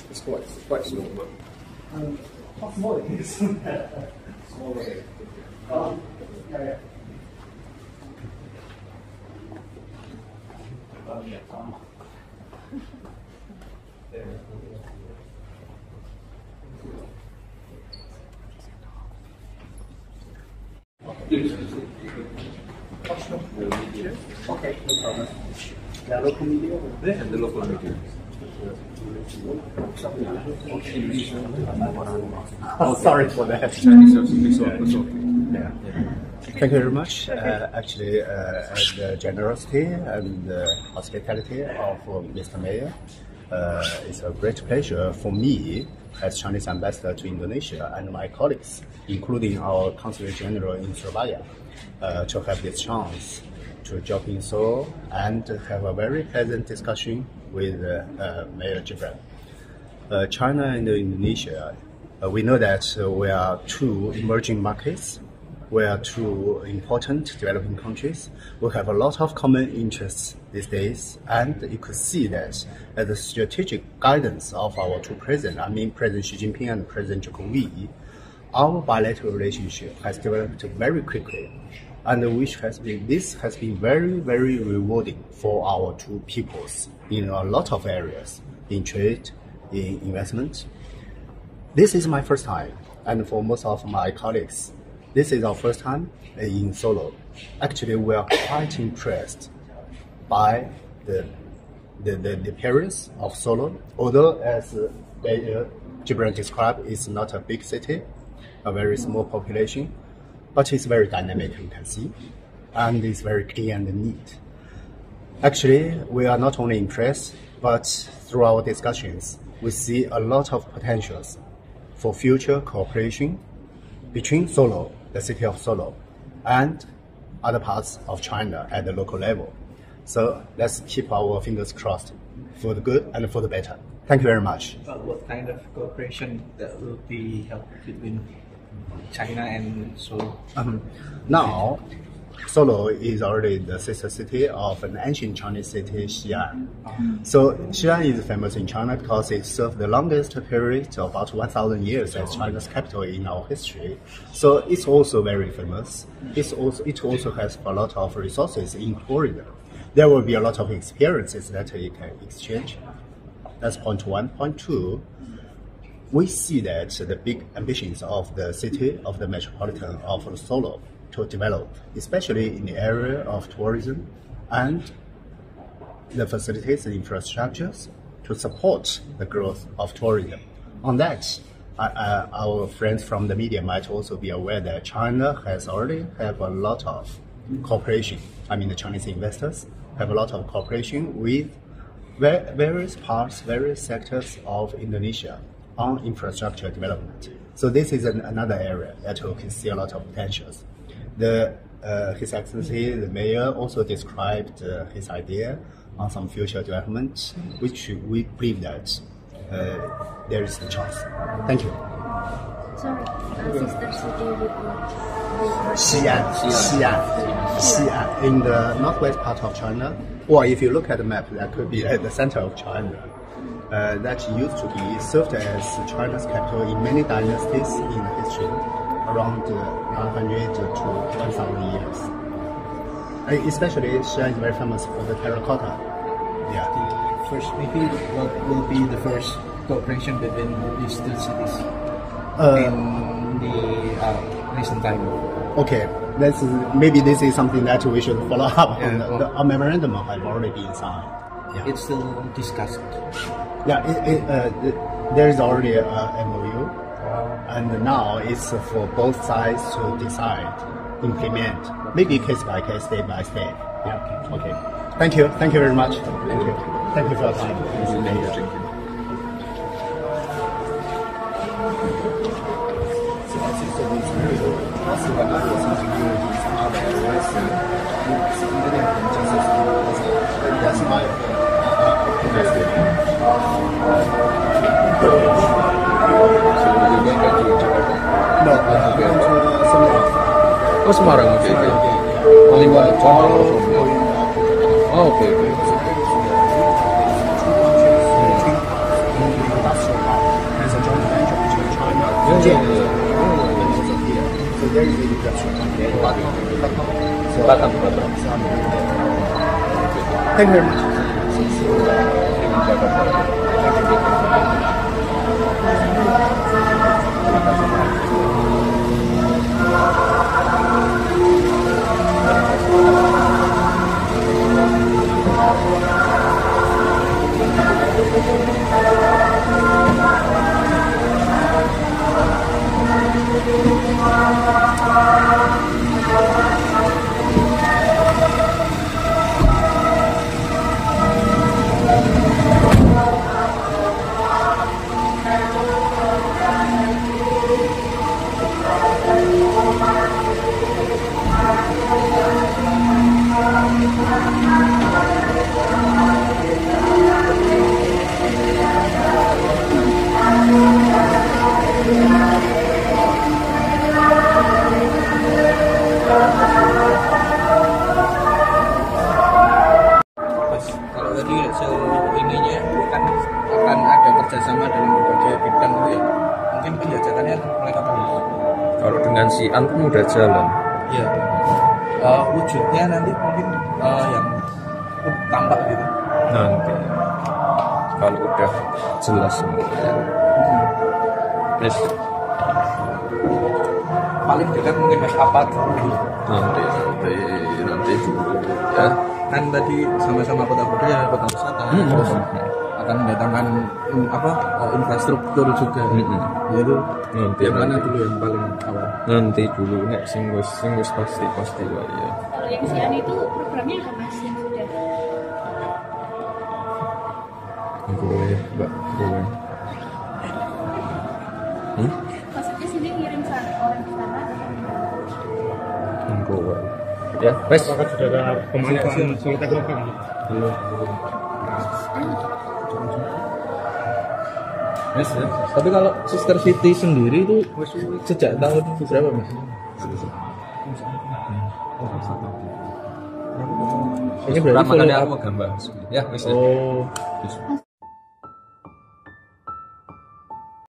It's quite small, but how small it is? small. Yeah. Okay, no problem. The local media? And the local media. Oh, sorry for that. Yeah. Thank you very much. Actually, the generosity and the hospitality of Mr. Mayor, it's a great pleasure for me as Chinese ambassador to Indonesia and my colleagues, including our Consul General in Surabaya, to have this chance to job in Seoul and have a very pleasant discussion with Mayor GIBRAN. China and Indonesia, we know that we are two emerging markets. We are two important developing countries. We have a lot of common interests these days, and you could see that as the strategic guidance of our two presidents, I mean President Xi Jinping and President Zhou Yi, our bilateral relationship has developed very quickly, and this has been very, very rewarding for our two peoples in a lot of areas, in trade, in investment. This is my first time, and for most of my colleagues, this is our first time in Solo. Actually, we are quite impressed by the appearance of Solo. Although, as GIBRAN described, it's not a big city, a very small population, but it's very dynamic, you can see, and it's very clean and neat. Actually, we are not only impressed, but through our discussions, we see a lot of potentials for future cooperation between Solo, the city of Solo, and other parts of China at the local level. So let's keep our fingers crossed for the good and for the better. Thank you very much. What kind of cooperation that will be held between China and Solo? Now, Solo is already the sister city of an ancient Chinese city, Xi'an. So Xi'an is famous in China because it served the longest period, about 1,000 years, as China's capital in our history. So it's also very famous. It also has a lot of resources in tourism. There will be a lot of experiences that you can exchange. That's point one. Point two, we see that the big ambitions of the city, of the metropolitan of Solo, to develop, especially in the area of tourism and the facilities and infrastructures to support the growth of tourism. On that, our friends from the media might also be aware that China has already have a lot of cooperation. I mean, the Chinese investors have a lot of cooperation with various parts, various sectors of Indonesia on infrastructure development. So this is another area that we can see a lot of potentials. His Excellency, the Mayor, also described his idea on some future development, which we believe that there is a chance. Thank you. Sorry, sister city with Xi'an, in the northwest part of China, or if you look at the map, that could be at the center of China. That used to be served as China's capital in many dynasties in the history, around 900 to 1,000 years. Especially, Xi'an is very famous for the terracotta. Yeah. Maybe what will be the first cooperation between these two cities in the recent time? Okay, maybe this is something that we should follow up. Yeah, a memorandum has already been signed. Yeah. It's still discussed. Yeah, there is already a MOU, and now it's for both sides to decide, implement, maybe case by case, step by step. Yeah. Okay. Thank you. Thank you very much. Thank you. Thank you for your time. That's my opinion. Oke. Oh Semarang, oke. Kaliwat. Oh, oke. Thank you very much. Kalau tadi inginnya kan akan ada kerjasama dalam berbagai bidang gitu ya. Mungkin penjajakannya mulai kapan? Kalau dengan si Antum udah jalan. Iya. Wujudnya nanti mungkin yang tampak gitu. Nanti kalau udah jelas semua. Yes. Paling dekat mungkin mas apa dulu. Nanti dulu ya. Kan tadi sama-sama kota budaya, kota wisata, terus akan mendatangkan infrastruktur juga. Yaitu Nanti yang mana nanti. dulu yang paling awal? Nanti dulu nek sing wis pasti lah ya. Kalau yang sian itu programnya apa mas yang sudah? Boleh, Mbak. Boleh. Maksudnya sini ngirim orang ke sana atau Boleh. Ya, wes. Apakah sudah ada pemanfaatan Solo Teknopark? Belum. Yes, ya. Tapi kalau Sister City sendiri itu sejak tahun berapa mas? Ini berarti Makanya follow aku up. gambar. Ya, wes. Oh, mas